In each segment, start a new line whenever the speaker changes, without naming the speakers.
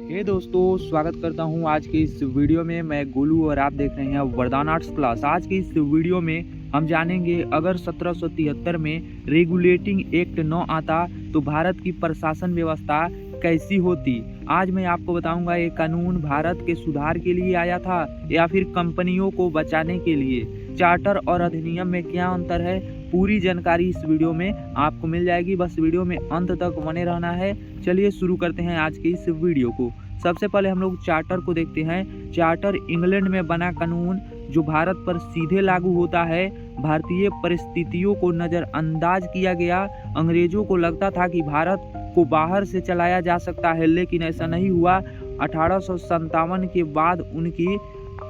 हे दोस्तों, स्वागत करता हूं आज के इस वीडियो में। मैं गोलू और आप देख रहे हैं वरदान आर्ट्स क्लास। आज के इस वीडियो में हम जानेंगे अगर 1773 में रेगुलेटिंग एक्ट न आता तो भारत की प्रशासन व्यवस्था कैसी होती। आज मैं आपको बताऊंगा ये कानून भारत के सुधार के लिए आया था या फिर कंपनियों को बचाने के लिए। चार्टर और अधिनियम में क्या अंतर है, पूरी जानकारी इस वीडियो में आपको मिल जाएगी। बस वीडियो में अंत तक बने रहना है। चलिए शुरू करते हैं आज के इस वीडियो को। सबसे पहले हम लोग चार्टर को देखते हैं। चार्टर इंग्लैंड में बना कानून जो भारत पर सीधे लागू होता है। भारतीय परिस्थितियों को नज़रअंदाज किया गया। अंग्रेजों को लगता था कि भारत को बाहर से चलाया जा सकता है, लेकिन ऐसा नहीं हुआ। 1857 के बाद उनकी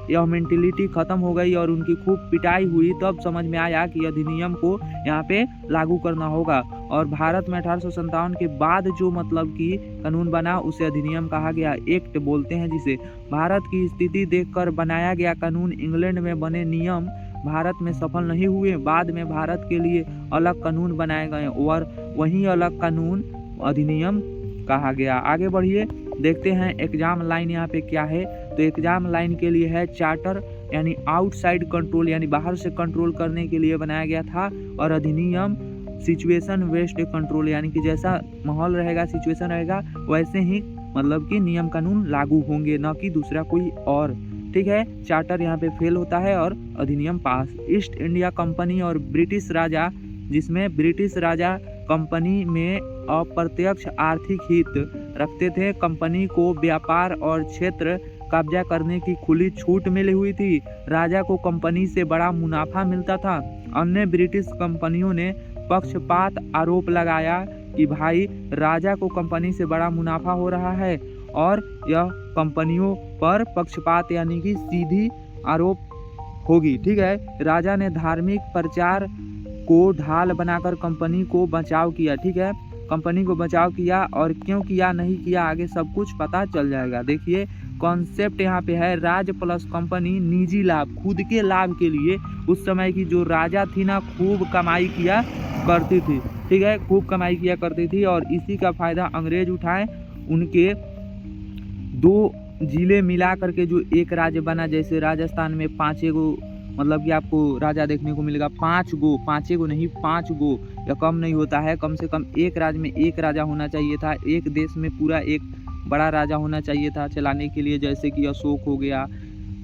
यह मेंटेलिटी खत्म हो गई और उनकी खूब पिटाई हुई। तब समझ में आया कि अधिनियम को यहाँ पे लागू करना होगा और भारत में 1857 के बाद जो मतलब कि कानून बना उसे अधिनियम कहा गया, एक्ट बोलते हैं जिसे। भारत की स्थिति देखकर बनाया गया कानून। इंग्लैंड में बने नियम भारत में सफल नहीं हुए। बाद में भारत के लिए अलग कानून बनाए गए और वही अलग कानून अधिनियम कहा गया। आगे बढ़िए, देखते हैं एग्जाम लाइन यहाँ पे क्या है। तो एग्जाम लाइन के लिए है चार्टर यानी आउटसाइड कंट्रोल, यानी बाहर से कंट्रोल करने के लिए बनाया गया था। और अधिनियम सिचुएशन बेस्ड कंट्रोल, यानी कि जैसा माहौल रहेगा, सिचुएशन रहेगा, वैसे ही मतलब कि नियम कानून लागू होंगे, न कि दूसरा कोई और। ठीक है, चार्टर यहाँ पे फेल होता है और अधिनियम पास। ईस्ट इंडिया कंपनी और ब्रिटिश राजा, जिसमें ब्रिटिश राजा कंपनी में अप्रत्यक्ष आर्थिक हित रखते थे। कंपनी को व्यापार और क्षेत्र कब्जा करने की खुली छूट मिली हुई थी। राजा को कंपनी से बड़ा मुनाफा मिलता था। अन्य ब्रिटिश कंपनियों ने पक्षपात आरोप लगाया कि भाई राजा को कंपनी से बड़ा मुनाफा हो रहा है और यह कंपनियों पर पक्षपात यानी कि सीधी आरोप होगी। ठीक है, राजा ने धार्मिक प्रचार को ढाल बनाकर कंपनी को बचाव किया। ठीक है, कंपनी को बचाव किया और क्यों किया नहीं किया आगे सब कुछ पता चल जाएगा। देखिए कॉन्सेप्ट यहाँ पे है, राज प्लस कंपनी निजी लाभ, खुद के लाभ के लिए। उस समय की जो राजा थी ना, खूब कमाई किया करती थी। ठीक है, खूब कमाई किया करती थी और इसी का फायदा अंग्रेज उठाए। उनके दो जिले मिला करके जो एक राज्य बना, जैसे राजस्थान में 5 गो मतलब कि आपको राजा देखने को मिलेगा, 5 गो, 5 गो नहीं 5 गो, या कम नहीं होता है। कम से कम एक राज्य में एक राजा होना चाहिए था। एक देश में पूरा एक बड़ा राजा होना चाहिए था चलाने के लिए, जैसे कि अशोक हो गया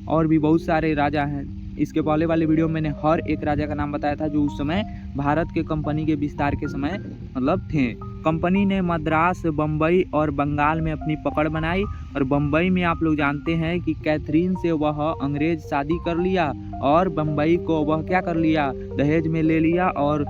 और भी बहुत सारे राजा हैं। इसके पहले वाले वीडियो में मैंने हर एक राजा का नाम बताया था जो उस समय भारत के कंपनी के विस्तार के समय मतलब थे। कंपनी ने मद्रास, बम्बई और बंगाल में अपनी पकड़ बनाई। और बम्बई में आप लोग जानते हैं कि कैथरीन से वह अंग्रेज शादी कर लिया और बम्बई को वह क्या कर लिया, दहेज में ले लिया और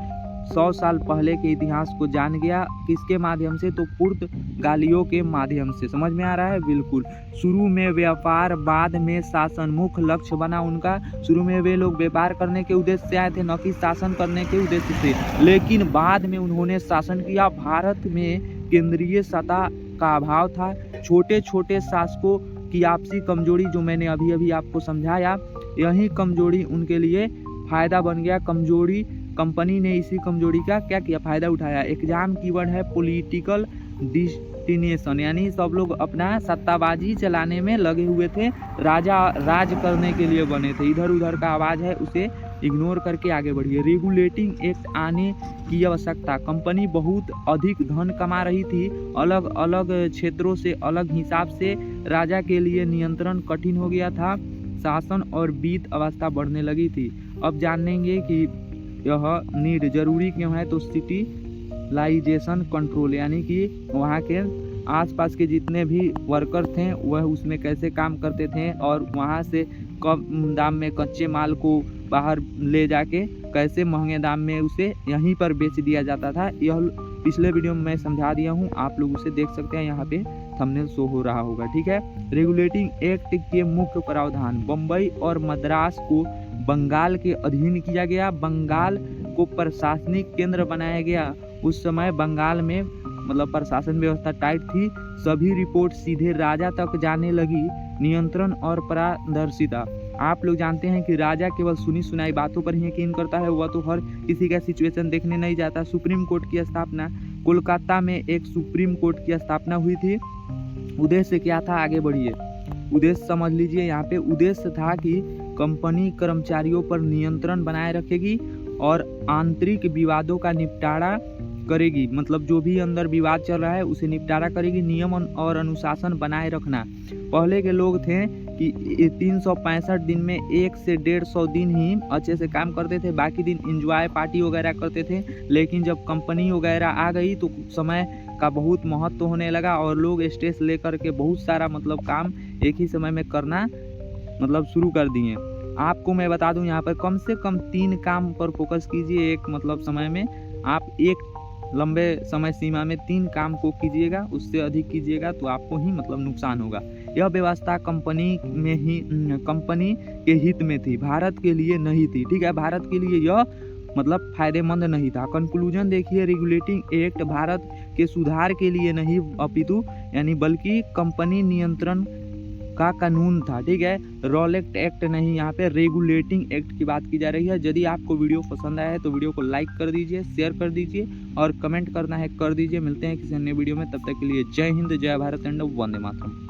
100 साल पहले के इतिहास को जान गया। किसके माध्यम से, तो पुर्तगालियों के माध्यम से। समझ में आ रहा है? बिल्कुल। शुरू में व्यापार, बाद में शासन मुख्य लक्ष्य बना उनका। शुरू में वे लोग व्यापार करने के उद्देश्य से आए थे, न कि शासन करने के उद्देश्य से। लेकिन बाद में उन्होंने शासन किया। भारत में केंद्रीय सत्ता का अभाव था। छोटे छोटे शासकों की आपसी कमजोरी, जो मैंने अभी अभी आपको समझाया, यही कमजोरी उनके लिए फायदा बन गया। कमजोरी, कंपनी ने इसी कमजोरी का क्या किया, फायदा उठाया। एग्जाम कीवर्ड है पॉलिटिकल डिस्टिनेशन, यानी सब लोग अपना सत्ताबाजी चलाने में लगे हुए थे। राजा राज करने के लिए बने थे। इधर उधर का आवाज़ है, उसे इग्नोर करके आगे बढ़िए। रेगुलेटिंग एक्ट आने की आवश्यकता। कंपनी बहुत अधिक धन कमा रही थी। अलग अलग क्षेत्रों से अलग हिसाब से राजा के लिए नियंत्रण कठिन हो गया था। शासन और वित्त अवस्था बढ़ने लगी थी। अब जानेंगे कि यह नीड जरूरी क्यों है। तो सिटीलाइजेशन कंट्रोल, यानी कि वहाँ के आसपास के जितने भी वर्कर थे वह उसमें कैसे काम करते थे और वहाँ से कम दाम में कच्चे माल को बाहर ले जाके कैसे महंगे दाम में उसे यहीं पर बेच दिया जाता था। यह पिछले वीडियो में मैं समझा दिया हूँ, आप लोग उसे देख सकते हैं, यहाँ पे थंबनेल शो हो रहा होगा। ठीक है, रेगुलेटिंग एक्ट के मुख्य प्रावधान। बम्बई और मद्रास को बंगाल के अधीन किया गया। बंगाल को प्रशासनिक केंद्र बनाया गया। उस समय बंगाल में मतलब प्रशासन व्यवस्था टाइट थी। सभी रिपोर्ट सीधे राजा तक जाने लगी। नियंत्रण और पारदर्शिता। आप लोग जानते हैं कि राजा केवल सुनी सुनाई बातों पर ही यकीन करता है, वह तो हर किसी का सिचुएशन देखने नहीं जाता। सुप्रीम कोर्ट की स्थापना। कोलकाता में एक सुप्रीम कोर्ट की स्थापना हुई थी उद्देश्य क्या था, आगे बढ़िए। उद्देश्य समझ लीजिए, यहाँ पे उद्देश्य था कि कंपनी कर्मचारियों पर नियंत्रण बनाए रखेगी और आंतरिक विवादों का निपटारा करेगी, मतलब जो भी अंदर विवाद चल रहा है उसे निपटारा करेगी। नियम और अनुशासन बनाए रखना। पहले के लोग थे कि 365 दिन में 1 से 150 दिन ही अच्छे से काम करते थे, बाकी दिन एंजॉय पार्टी वगैरह करते थे। लेकिन जब कंपनी वगैरह आ गई तो समय का बहुत महत्व होने लगा और लोग स्ट्रेस लेकर के बहुत सारा मतलब काम एक ही समय में करना मतलब शुरू कर दिए। आपको मैं बता दूं, यहाँ पर कम से कम 3 काम पर फोकस कीजिए एक मतलब समय में। आप एक लंबे समय सीमा में 3 काम को कीजिएगा, उससे अधिक कीजिएगा तो आपको ही मतलब नुकसान होगा। यह व्यवस्था कंपनी के हित में थी, भारत के लिए नहीं थी। ठीक है, भारत के लिए यह मतलब फायदेमंद नहीं था। कंक्लूजन देखिए, रेगुलेटिंग एक्ट भारत के सुधार के लिए नहीं अपितु यानी बल्कि कंपनी नियंत्रण का कानून था। ठीक है, रॉलेट एक्ट नहीं, यहाँ पे रेगुलेटिंग एक्ट की बात की जा रही है। यदि आपको वीडियो पसंद आया है तो वीडियो को लाइक कर दीजिए, शेयर कर दीजिए और कमेंट करना है कर दीजिए। मिलते हैं किसी अन्य वीडियो में, तब तक के लिए जय हिंद, जय भारत एंड वंदे मातरम।